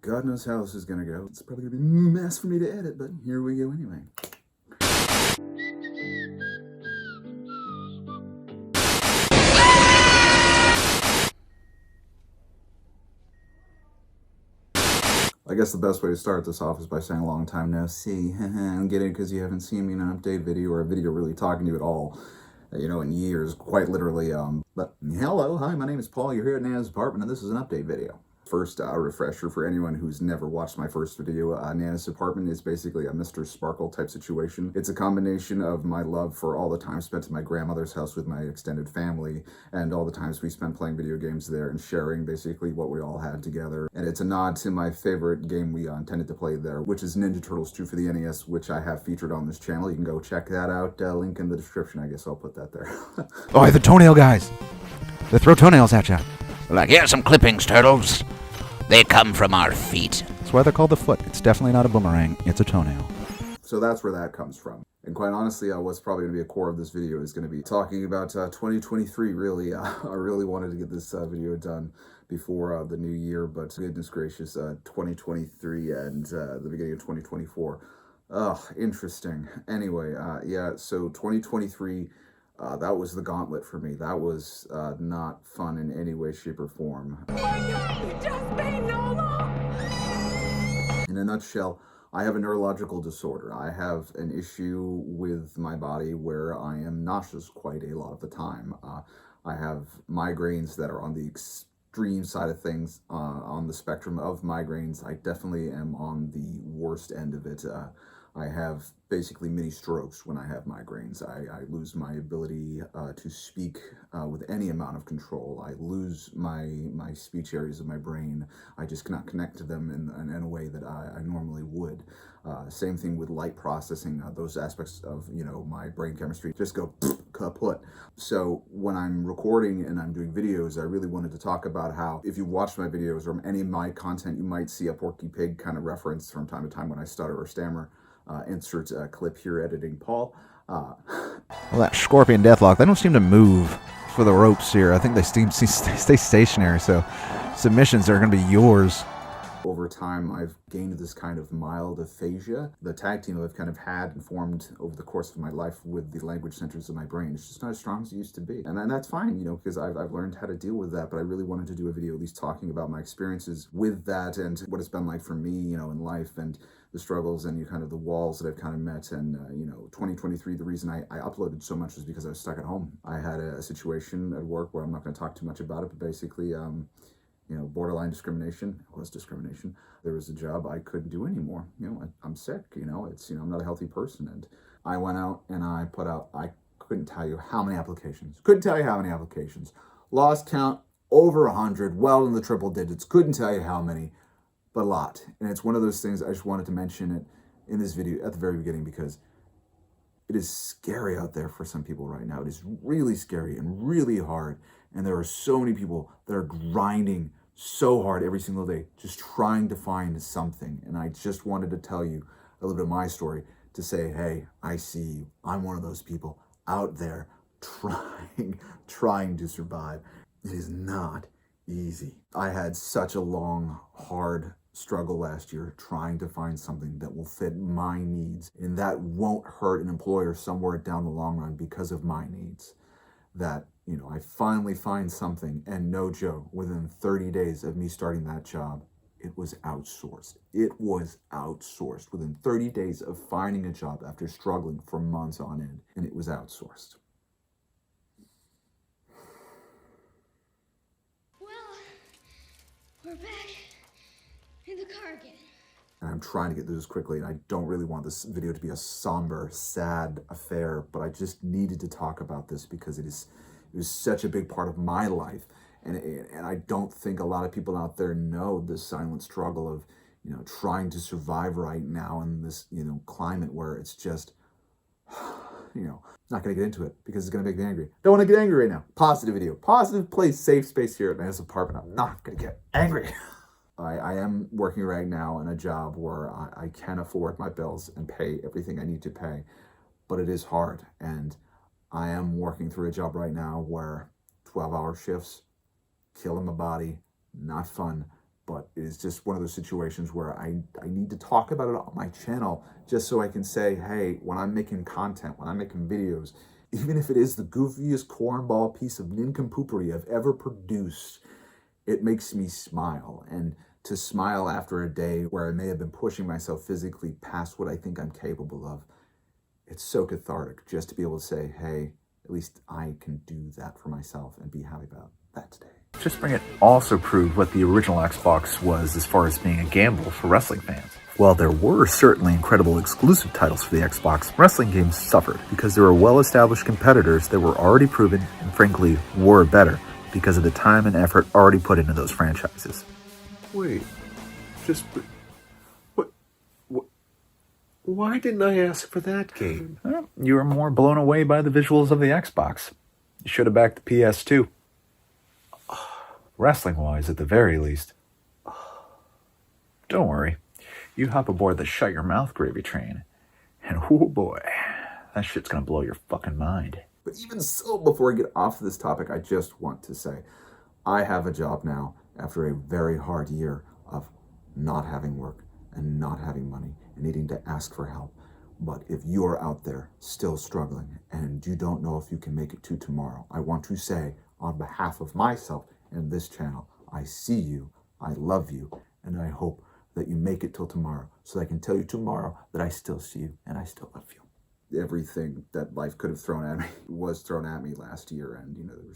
God knows how this is gonna go. It's probably gonna be a mess for me to edit, but here we go anyway. I guess the best way to start this off is by saying long time no see. I'm getting it because you haven't seen me in an update video or a video really talking to you at all, in years, quite literally. But hello, hi, my name is Paul. You're here at Nana's apartment, and this is an update video. First, a refresher for anyone who's never watched my first video. Nana's apartment is basically a Mr. Sparkle type situation. It's a combination of my love for all the time spent at my grandmother's house with my extended family and all the times we spent playing video games there and sharing basically what we all had together. And it's a nod to my favorite game we intended to play there, which is Ninja Turtles 2 for the NES, which I have featured on this channel. You can go check that out. Link in the description. I guess I'll put that there. Oh, the toenail guys. They throw toenails at you. Like, here's some clippings, turtles. They come from our feet. That's why they're called the foot. It's definitely not a boomerang. It's a toenail. So that's where that comes from. And quite honestly, what's probably going to be a core of this video is going to be talking about 2023, really. I really wanted to get this video done before the new year, but goodness gracious, 2023 and the beginning of 2024. Interesting. Anyway, yeah, so 2023, that was the gauntlet for me. That was not fun in any way, shape, or form. Oh my God, you just made Nola! In a nutshell, I have a neurological disorder. I have an issue with my body where I am nauseous quite a lot of the time. I have migraines that are on the extreme side of things. On the spectrum of migraines, I definitely am on the worst end of it. I have basically mini strokes when I have migraines. I lose my ability to speak with any amount of control. I lose my speech areas of my brain. I just cannot connect to them in a way that I normally would. Same thing with light processing. Those aspects of my brain chemistry just go kaput. So when I'm recording and I'm doing videos, I really wanted to talk about how if you watch my videos or any of my content, you might see a Porky Pig kind of reference from time to time when I stutter or stammer. Insert clip here, editing Paul. Well, that Scorpion Deathlock, they don't seem to move for the ropes here. I think they stay stationary, so submissions are going to be yours. Over time, I've gained this kind of mild aphasia. The tag team I've kind of had and formed over the course of my life with the language centers of my brain is just not as strong as it used to be. And that's fine, because I've learned how to deal with that, but I really wanted to do a video at least talking about my experiences with that and what it's been like for me, in life and the struggles and kind of the walls that I've kind of met. And, 2023, the reason I uploaded so much was because I was stuck at home. I had a situation at work where I'm not going to talk too much about it, but basically, borderline discrimination. It was discrimination. There was a job I couldn't do anymore. I'm sick, I'm not a healthy person. And I went out and I put out, I couldn't tell you how many applications. Lost count, over 100, well in the triple digits. Couldn't tell you how many, but a lot. And it's one of those things I just wanted to mention it in this video at the very beginning because it is scary out there for some people right now. It is really scary and really hard. And there are so many people that are grinding so hard every single day, just trying to find something. And I just wanted to tell you a little bit of my story to say, hey, I see you. I'm one of those people out there trying to survive. It is not easy. I had such a long, hard struggle last year trying to find something that will fit my needs and that won't hurt an employer somewhere down the long run because of my needs. That, I finally find something, and no joke, within 30 days of me starting that job, it was outsourced. It was outsourced within 30 days of finding a job after struggling for months on end, and it was outsourced. Well, we're back in the car again. And I'm trying to get through this quickly, and I don't really want this video to be a somber, sad affair, but I just needed to talk about this because it was such a big part of my life. And I don't think a lot of people out there know the silent struggle of, trying to survive right now in this, climate where it's just, not going to get into it because it's going to make me angry. Don't want to get angry right now. Positive video. Positive place, safe space here at Nana's apartment. I'm not going to get angry. I am working right now in a job where I can afford my bills and pay everything I need to pay, but it is hard. And I am working through a job right now where 12-hour shifts, killing my body, not fun, but it is just one of those situations where I need to talk about it on my channel just so I can say, hey, when I'm making content, when I'm making videos, even if it is the goofiest cornball piece of nincompoopery I've ever produced, it makes me smile. And to smile after a day where I may have been pushing myself physically past what I think I'm capable of, it's so cathartic just to be able to say, hey, at least I can do that for myself and be happy about that today. Just Bring It also proved what the original Xbox was as far as being a gamble for wrestling fans. While there were certainly incredible exclusive titles for the Xbox, wrestling games suffered because there were well-established competitors that were already proven and frankly were better because of the time and effort already put into those franchises. Wait, why didn't I ask for that game? Well, you were more blown away by the visuals of the Xbox. You should have backed the PS2. Wrestling-wise, at the very least. Don't worry. You hop aboard the Shut Your Mouth gravy train, and oh boy, that shit's gonna blow your fucking mind. But even so, before I get off this topic, I just want to say, I have a job now after a very hard year of not having work and not having money and needing to ask for help. But if you're out there still struggling and you don't know if you can make it to tomorrow, I want to say on behalf of myself and this channel, I see you, I love you, and I hope that you make it till tomorrow so I can tell you tomorrow that I still see you and I still love you. Everything that life could have thrown at me was thrown at me last year, and there were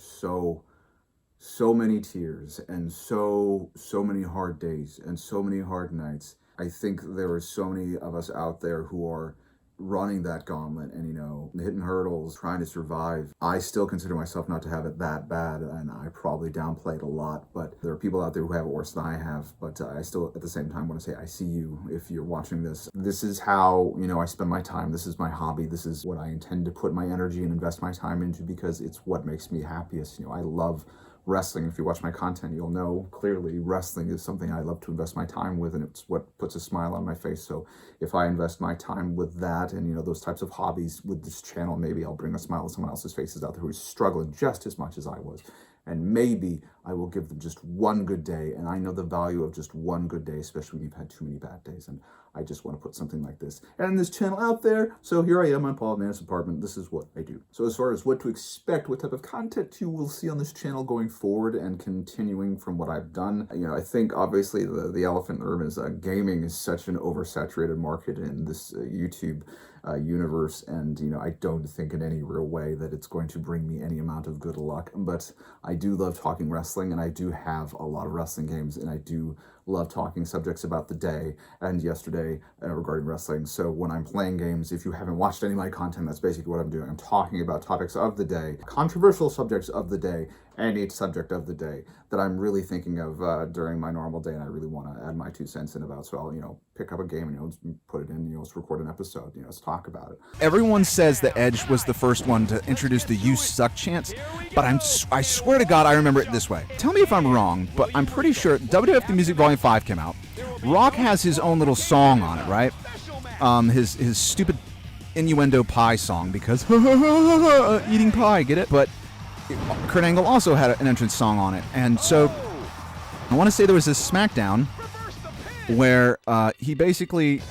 so many tears and so many hard days and so many hard nights. I think there are so many of us out there who are running that gauntlet and hitting hurdles, trying to survive. I still consider myself not to have it that bad, and I probably downplay it a lot, but there are people out there who have it worse than I have. But I still at the same time want to say I see you if you're watching this. This is how I spend my time. This is my hobby. This is what I intend to put my energy and invest my time into because it's what makes me happiest. I love wrestling. If you watch my content, you'll know clearly wrestling is something I love to invest my time with, and it's what puts a smile on my face. So if I invest my time with that and those types of hobbies with this channel, maybe I'll bring a smile to someone else's faces out there who's struggling just as much as I was. And maybe I will give them just one good day. And I know the value of just one good day, especially when you've had too many bad days. And I just want to put something like this and this channel out there. So here I am on Paul Man's apartment. This is what I do. So as far as what to expect, what type of content you will see on this channel going forward and continuing from what I've done, I think obviously the elephant in the room is gaming is such an oversaturated market in this YouTube universe, and I don't think in any real way that it's going to bring me any amount of good luck. But I do love talking wrestling, and I do have a lot of wrestling games, and I do love talking subjects about the day and yesterday regarding wrestling. So when I'm playing games, if you haven't watched any of my content, that's basically what I'm doing. I'm talking about topics of the day, controversial subjects of the day, any subject of the day that I'm really thinking of during my normal day, and I really want to add my 2 cents in about. So I'll pick up a game and put it in, let's record an episode, let's talk about it. Everyone says that Edge was the first one to introduce the "You Suck" chants, but I swear to God I remember it this way. Tell me if I'm wrong, but I'm pretty sure WWF The Music Volume 5 came out. Rock has his own little song on it, right? His stupid innuendo pie song because eating pie, get it? But Kurt Angle also had an entrance song on it, and so I want to say there was this SmackDown where he basically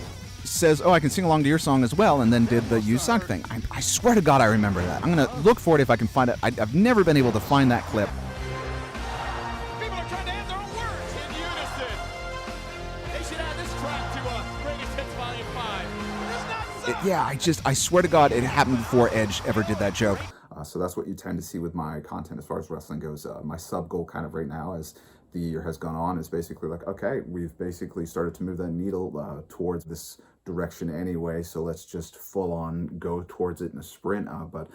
says, "Oh, I can sing along to your song as well," and then did the "You Suck" thing. I swear to God I remember that. I'm gonna look for it if I can find it. I've never been able to find that clip. People are trying to add their own words in unison. They should add this track to Greatest Hits Volume 5. It is not so. I swear to God it happened before Edge ever did that joke. So that's what you tend to see with my content as far as wrestling goes. My sub goal kind of right now as the year has gone on is basically like, okay, we've basically started to move that needle towards this direction anyway, so let's just full on go towards it in a sprint. But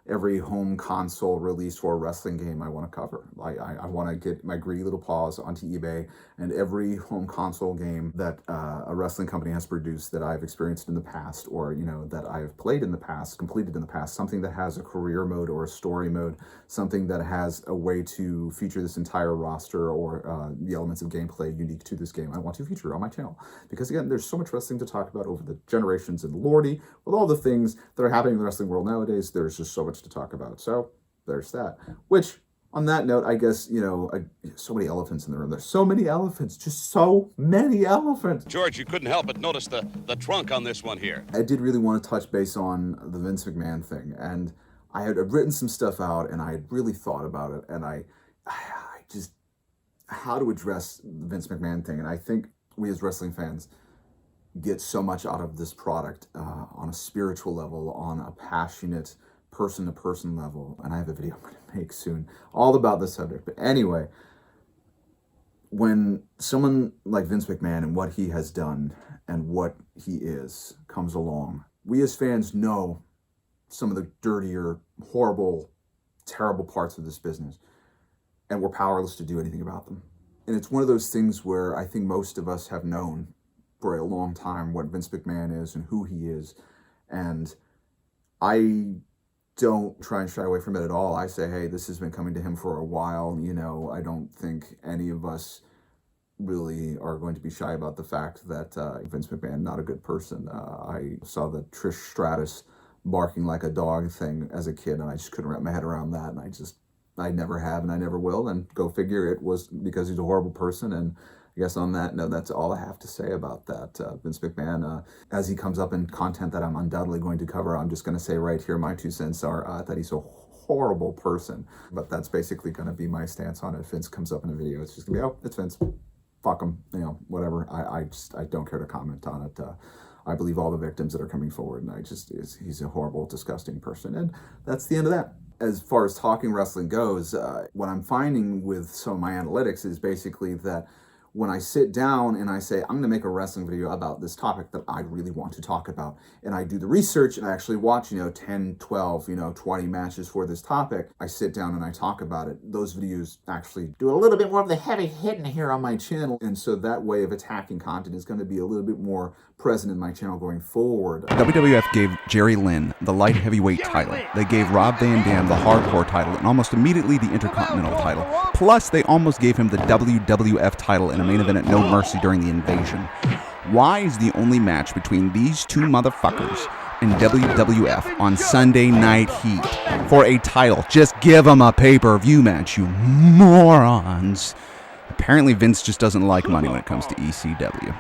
every home console release for a wrestling game I want to cover. I want to get my greedy little paws onto eBay, and every home console game that a wrestling company has produced that I've experienced in the past, or that I've played in the past, completed in the past, something that has a career mode or a story mode, something that has a way to feature this entire roster or the elements of gameplay unique to this game, I want to feature on my channel. Because again, there's so much wrestling to talk about over the generations, and lordy, with all the things that are happening in the wrestling world nowadays, there's just so much to talk about. So there's that, which On that note, I guess, so many elephants in the room. There's so many elephants, just so many elephants. George, you couldn't help but notice the trunk on this one here. I did really want to touch base on the Vince McMahon thing, and I had written some stuff out, and I had really thought about it, and I just, how to address the Vince McMahon thing. And I think we as wrestling fans get so much out of this product on a spiritual level, on a passionate person-to-person level, and I have a video I'm going to make soon all about this subject. But anyway, when someone like Vince McMahon and what he has done and what he is comes along, we as fans know some of the dirtier, horrible, terrible parts of this business, and we're powerless to do anything about them. And it's one of those things where I think most of us have known for a long time what Vince McMahon is and who he is, and I don't try and shy away from it at all. I say, hey, this has been coming to him for a while. I don't think any of us really are going to be shy about the fact that Vince McMahon, not a good person. I saw the Trish Stratus barking like a dog thing as a kid, and I just couldn't wrap my head around that. And I never have, and I never will. And go figure, it was because he's a horrible person. And I guess on that note, that's all I have to say about that. Vince McMahon, as he comes up in content that I'm undoubtedly going to cover, I'm just going to say right here, my 2 cents are that he's a horrible person. But that's basically going to be my stance on it. If Vince comes up in a video, it's just going to be, oh, it's Vince. Fuck him. Whatever. I don't care to comment on it. I believe all the victims that are coming forward, and he's a horrible, disgusting person. And that's the end of that. As far as talking wrestling goes, what I'm finding with some of my analytics is basically that when I sit down and I say, I'm going to make a wrestling video about this topic that I really want to talk about, and I do the research and I actually watch, 10, 12, 20 matches for this topic, I sit down and I talk about it. Those videos actually do a little bit more of the heavy hitting here on my channel, and so that way of attacking content is going to be a little bit more present in my channel going forward. WWF gave Jerry Lynn the light heavyweight title. They gave Rob Van Dam the hardcore title and almost immediately the Intercontinental title. Plus, they almost gave him the WWF title in a main event at No Mercy during the Invasion. Why is the only match between these two motherfuckers in WWF on Sunday Night Heat for a title? Just give them a pay-per-view match, you morons. Apparently, Vince just doesn't like money when it comes to ECW.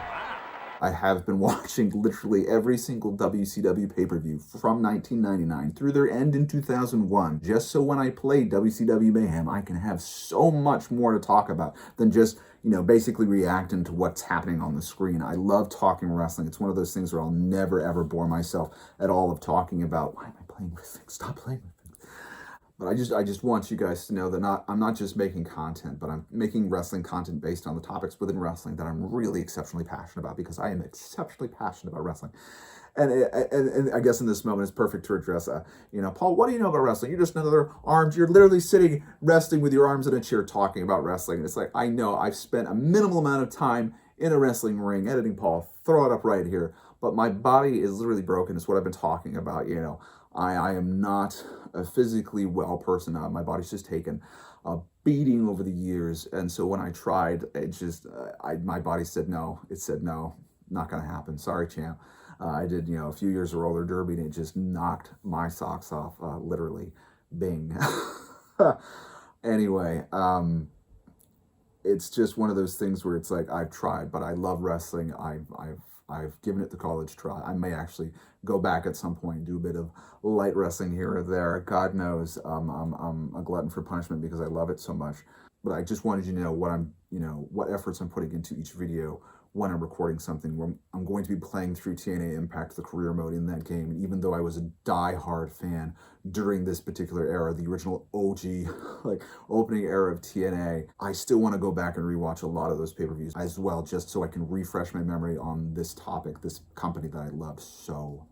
I have been watching literally every single WCW pay-per-view from 1999 through their end in 2001, just so when I play WCW Mayhem, I can have so much more to talk about than just, basically reacting to what's happening on the screen. I love talking wrestling. It's one of those things where I'll never, ever bore myself at all of talking about, why am I playing with things? Stop playing with things. But I just want you guys to know that I'm not just making content, but I'm making wrestling content based on the topics within wrestling that I'm really exceptionally passionate about, because I am exceptionally passionate about wrestling. And I guess in this moment it's perfect to address, Paul, what do you know about wrestling? You're just another arms. You're literally sitting, resting with your arms in a chair talking about wrestling. And it's like, I know I've spent a minimal amount of time in a wrestling ring editing, Paul, throw it up right here. But my body is literally broken. It's what I've been talking about, I am not a physically well person. My body's just taken a beating over the years. And so when I tried, my body said no. It said no, not going to happen. Sorry, champ. I did, a few years of roller derby, and it just knocked my socks off, literally. Bing. Anyway, it's just one of those things where it's like, I've tried, but I love wrestling. I've given it the college try. I may actually go back at some point and do a bit of light wrestling here or there. God knows, I'm a glutton for punishment because I love it so much. But I just wanted you to know what efforts I'm putting into each video when I'm recording something. Where I'm going to be playing through TNA Impact, the career mode in that game. And even though I was a die-hard fan during this particular era, the original OG, opening era of TNA, I still want to go back and rewatch a lot of those pay-per-views as well, just so I can refresh my memory on this topic, this company that I love so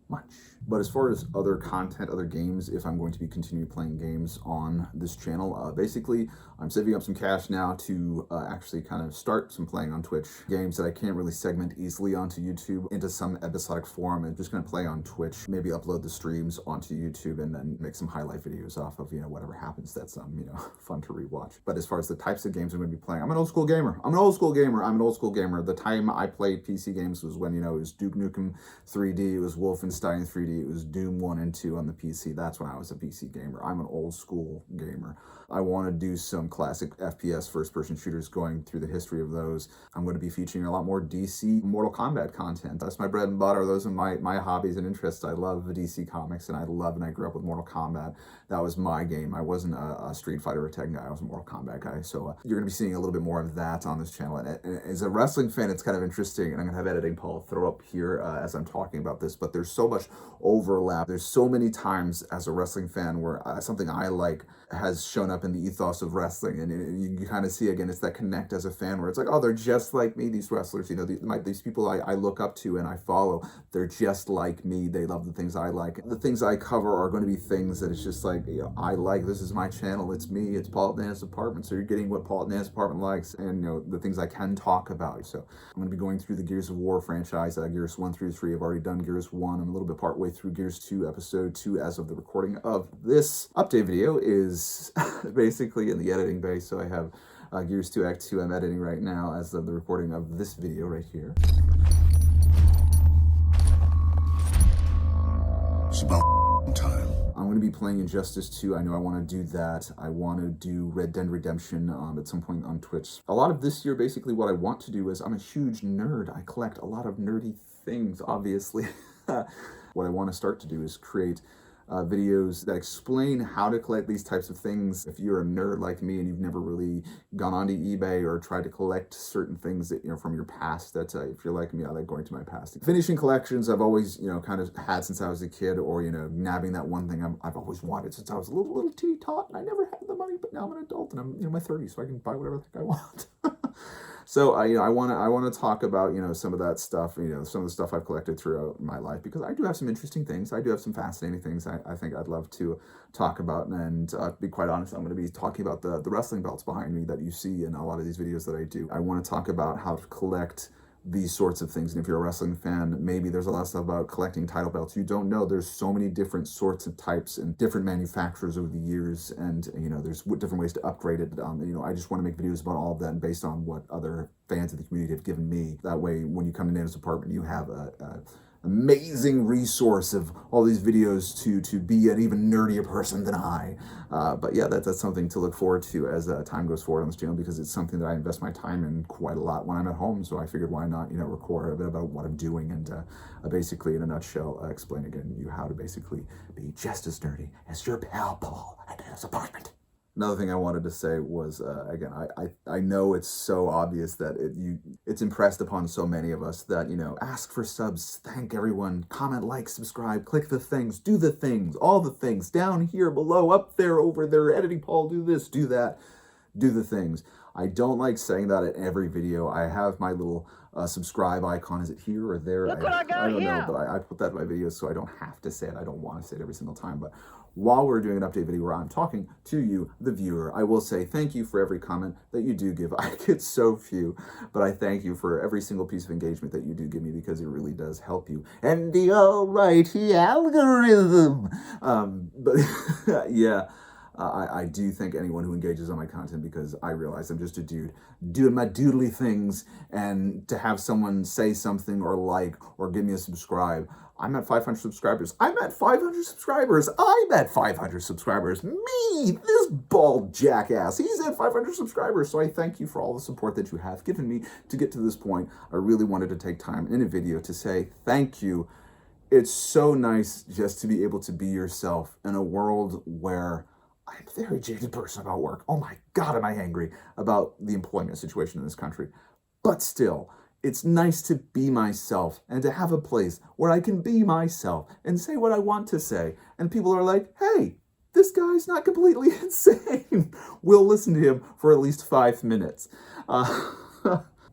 much. But as far as other content, other games, if I'm going to be continuing playing games on this channel, basically I'm saving up some cash now to actually kind of start some playing on Twitch. Games that I can't really segment easily onto YouTube into some episodic form. I'm just going to play on Twitch, maybe upload the streams onto YouTube, and then make some highlight videos off of, whatever happens that's, fun to rewatch. But as far as the types of games I'm going to be playing, I'm an old school gamer. The time I played PC games was when, it was Duke Nukem 3D, it was Wolfenstein, Wolfenstein 3D, it was Doom 1 and 2 on the PC. That's when I was a PC gamer. I'm an old school gamer. I want to do some classic FPS first-person shooters going through the history of those. I'm going to be featuring a lot more DC Mortal Kombat content. That's my bread and butter. Those are my hobbies and interests. I love the DC comics, and I grew up with Mortal Kombat. That was my game. I wasn't a Street Fighter or Tekken guy. I was a Mortal Kombat guy. So you're going to be seeing a little bit more of that on this channel. And as a wrestling fan, it's kind of interesting, and I'm going to have editing Paul throw up here as I'm talking about this, but there's so much overlap. There's so many times as a wrestling fan where something I like has shown up in the ethos of wrestling, and you kind of see, again, it's that connect as a fan where it's like, oh, they're just like me, these wrestlers, you know, these people I look up to and I follow, they're just like me. They love the things I like. The things I cover are going to be things that it's just like, you know, I like. This is my channel. It's me. It's Paul Nana's Apartment. So you're getting what Paul Nana's Apartment likes, and you know, the things I can talk about. So I'm going to be going through the Gears of War franchise, Gears 1 through 3. I've already done Gears 1. I'm a little bit part way through Gears 2, episode 2 as of the recording of this update video is basically in the editing bay. So I have Gears 2 Act 2 I'm editing right now as of the recording of this video right here. It's about time. I'm going to be playing Injustice 2. I know I want to do that. I want to do Red Dead Redemption at some point on Twitch. A lot of this year, basically what I want to do is, I'm a huge nerd. I collect a lot of nerdy things, obviously. What I want to start to do is create videos that explain how to collect these types of things. If you're a nerd like me and you've never really gone onto eBay or tried to collect certain things that, you know, from your past, that if you're like me, I like going to my past. Finishing collections I've always, you know, kind of had since I was a kid, or, you know, nabbing that one thing I've always wanted since I was a little teeny tot, and I never had the money, but now I'm an adult and I'm in my 30s, so I can buy whatever the heck I want. So you know, I want to talk about, you know, some of that stuff, you know, some of the stuff I've collected throughout my life, because I do have some interesting things. I do have some fascinating things I think I'd love to talk about. And to be quite honest, I'm going to be talking about the wrestling belts behind me that you see in a lot of these videos that I do. I want to talk about how to collect these sorts of things. And if you're a wrestling fan, maybe there's a lot of stuff about collecting title belts you don't know. There's so many different sorts of types and different manufacturers over the years, and you know, there's different ways to upgrade it. You know, I just want to make videos about all of that based on what other fans of the community have given me. That way, when you come to Nana's Apartment, you have a amazing resource of all these videos to be an even nerdier person than I. But yeah, that's something to look forward to as time goes forward on this channel, because it's something that I invest my time in quite a lot when I'm at home. So I figured, why not, you know, record a bit about what I'm doing, and basically, in a nutshell, explain again you how to basically be just as nerdy as your pal Paul at his apartment. Another thing I wanted to say was, again, I know it's so obvious that it's impressed upon so many of us that, you know, ask for subs, thank everyone, comment, like, subscribe, click the things, do the things, all the things, down here, below, up there, over there, editing Paul, do this, do that, do the things. I don't like saying that in every video. I have my little subscribe icon. Is it here or there? Look what I got I don't here. know, but I put that in my videos so I don't have to say it. I don't want to say it every single time, but while we're doing an update video where I'm talking to you, the viewer, I will say thank you for every comment that you do give. I get so few, but I thank you for every single piece of engagement that you do give me, because it really does help you. And the almighty algorithm. But yeah. I do thank anyone who engages on my content, because I realize I'm just a dude doing my doodly things, and to have someone say something or like or give me a subscribe. I'm at 500 subscribers. I'm at 500 subscribers. I'm at 500 subscribers. Me, this bald jackass, he's at 500 subscribers. So I thank you for all the support that you have given me to get to this point. I really wanted to take time in a video to say thank you. It's so nice just to be able to be yourself in a world where I'm a very jaded person about work. Oh my God, am I angry about the employment situation in this country. But still, it's nice to be myself and to have a place where I can be myself and say what I want to say. And people are like, hey, this guy's not completely insane. We'll listen to him for at least 5 minutes.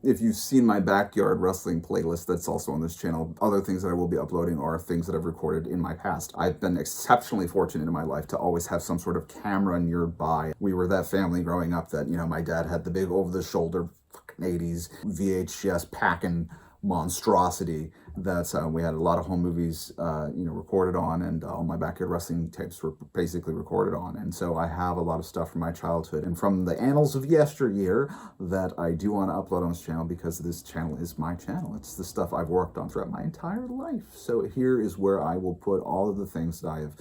If you've seen my backyard wrestling playlist that's also on this channel, other things that I will be uploading are things that I've recorded in my past. I've been exceptionally fortunate in my life to always have some sort of camera nearby. We were that family growing up that, you know, my dad had the big over-the-shoulder fucking 80s VHS packing monstrosity, that we had a lot of home movies, recorded on, and all my backyard wrestling tapes were basically recorded on. And so I have a lot of stuff from my childhood and from the annals of yesteryear that I do want to upload on this channel, because this channel is my channel. It's the stuff I've worked on throughout my entire life. So here is where I will put all of the things that I have,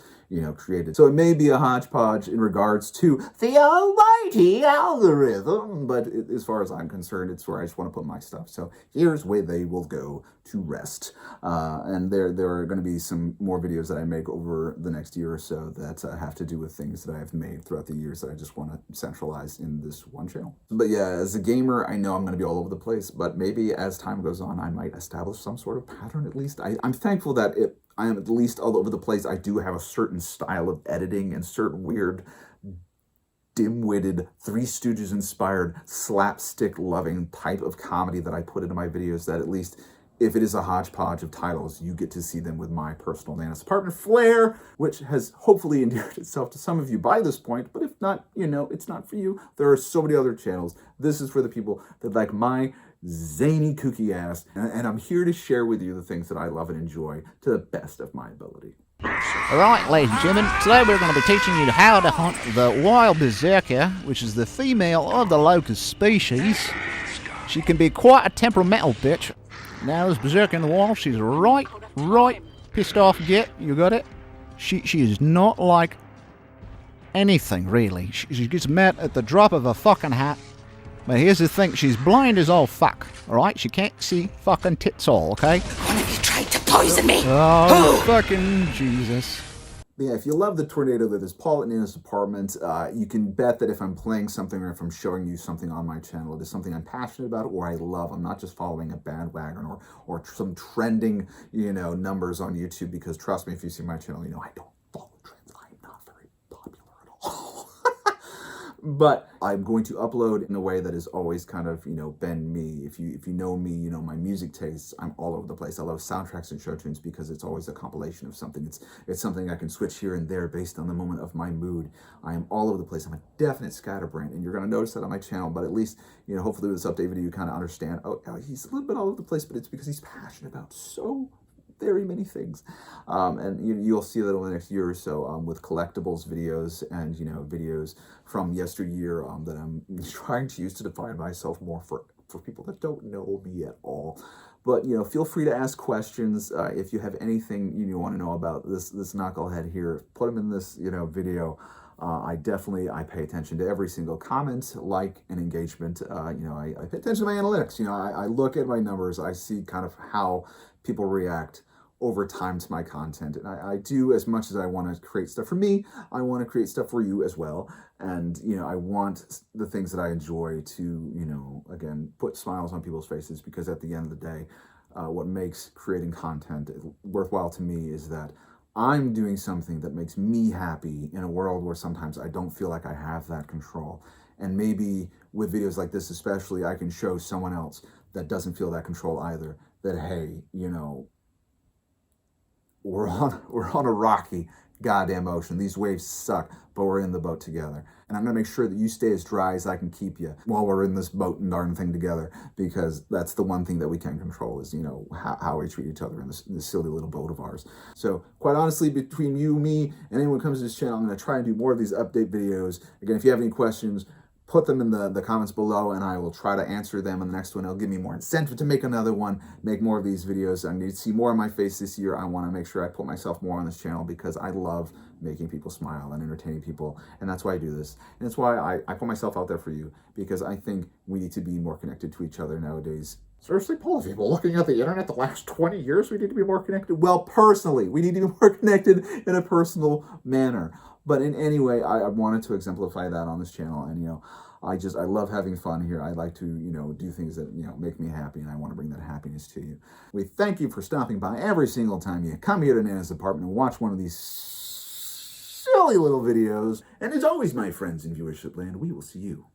created. So it may be a hodgepodge in regards to the almighty algorithm, but as far as I'm concerned, it's where I just want to put my stuff. So here's where they will go to rest. And there are going to be some more videos that I make over the next year or so that have to do with things that I have made throughout the years that I just want to centralize in this one channel. But yeah, as a gamer, I know I'm going to be all over the place, but maybe as time goes on, I might establish some sort of pattern at least. I'm thankful that I am at least all over the place. I do have a certain style of editing and certain weird, dim-witted, Three Stooges inspired, slapstick loving type of comedy that I put into my videos, that at least if it is a hodgepodge of titles, you get to see them with my personal Nana's Apartment flair, which has hopefully endeared itself to some of you by this point. But if not, it's not for you. There are so many other channels. This is for the people that like my zany, kooky ass, and I'm here to share with you the things that I love and enjoy to the best of my ability. Alright, ladies and gentlemen, today we're going to be teaching you how to hunt the wild berserker, which is the female of the locust species. She can be quite a temperamental bitch. Now, this berserker in the wild, she's right pissed off. You got it? She is not like anything, really. She gets mad at the drop of a fucking hat. But here's the thing, she's blind as all fuck, alright? She can't see fucking tits all, okay? One of you tried to poison me. Oh, fucking Jesus. Yeah, if you love the tornado that is Paul at Nana's Apartment, you can bet that if I'm playing something or if I'm showing you something on my channel, it is something I'm passionate about or I love. I'm not just following a bandwagon or some trending, numbers on YouTube, because trust me, if you see my channel, I don't follow trends. I'm not very popular at all. But I'm going to upload in a way that is always kind of, been me. If you know me, my music tastes, I'm all over the place. I love soundtracks and show tunes because it's always a compilation of something. It's something I can switch here and there based on the moment of my mood. I am all over the place. I'm a definite scatterbrain, and you're going to notice that on my channel, but at least, hopefully with this update video, you kind of understand, oh, he's a little bit all over the place, but it's because he's passionate about so very many things. And you'll see that over the next year or so with collectibles videos and, videos from yesteryear that I'm trying to use to define myself more for people that don't know me at all. But, feel free to ask questions. If you have anything you want to know about this knucklehead here, put them in this, video. I pay attention to every single comment, like, and engagement. I pay attention to my analytics. I look at my numbers. I see kind of how people react over time to my content. And I do, as much as I want to create stuff for me, I want to create stuff for you as well. And, I want the things that I enjoy to, again, put smiles on people's faces, because at the end of the day, what makes creating content worthwhile to me is that I'm doing something that makes me happy in a world where sometimes I don't feel like I have that control. And maybe with videos like this especially, I can show someone else that doesn't feel that control either, that, hey, we're on a rocky goddamn ocean. These waves suck, but we're in the boat together. And I'm gonna make sure that you stay as dry as I can keep you while we're in this boat and darn thing together, because that's the one thing that we can control is, how we treat each other in this silly little boat of ours. So quite honestly, between you, me, and anyone who comes to this channel, I'm gonna try and do more of these update videos. Again, if you have any questions, put them in the comments below, and I will try to answer them in the next one. It'll give me more incentive to make another one, make more of these videos. I need to see more of my face this year. I want to make sure I put myself more on this channel, because I love making people smile and entertaining people, and that's why I do this. And that's why I put myself out there for you, because I think we need to be more connected to each other nowadays. Seriously, Paul, if you've been looking at the internet the last 20 years, we need to be more connected. Well, personally, we need to be more connected in a personal manner. But in any way, I wanted to exemplify that on this channel. And, I love having fun here. I like to, do things that, make me happy, and I want to bring that happiness to you. We thank you for stopping by every single time you come here to Nana's Apartment and watch one of these silly little videos. And as always, my friends in viewership land, we will see you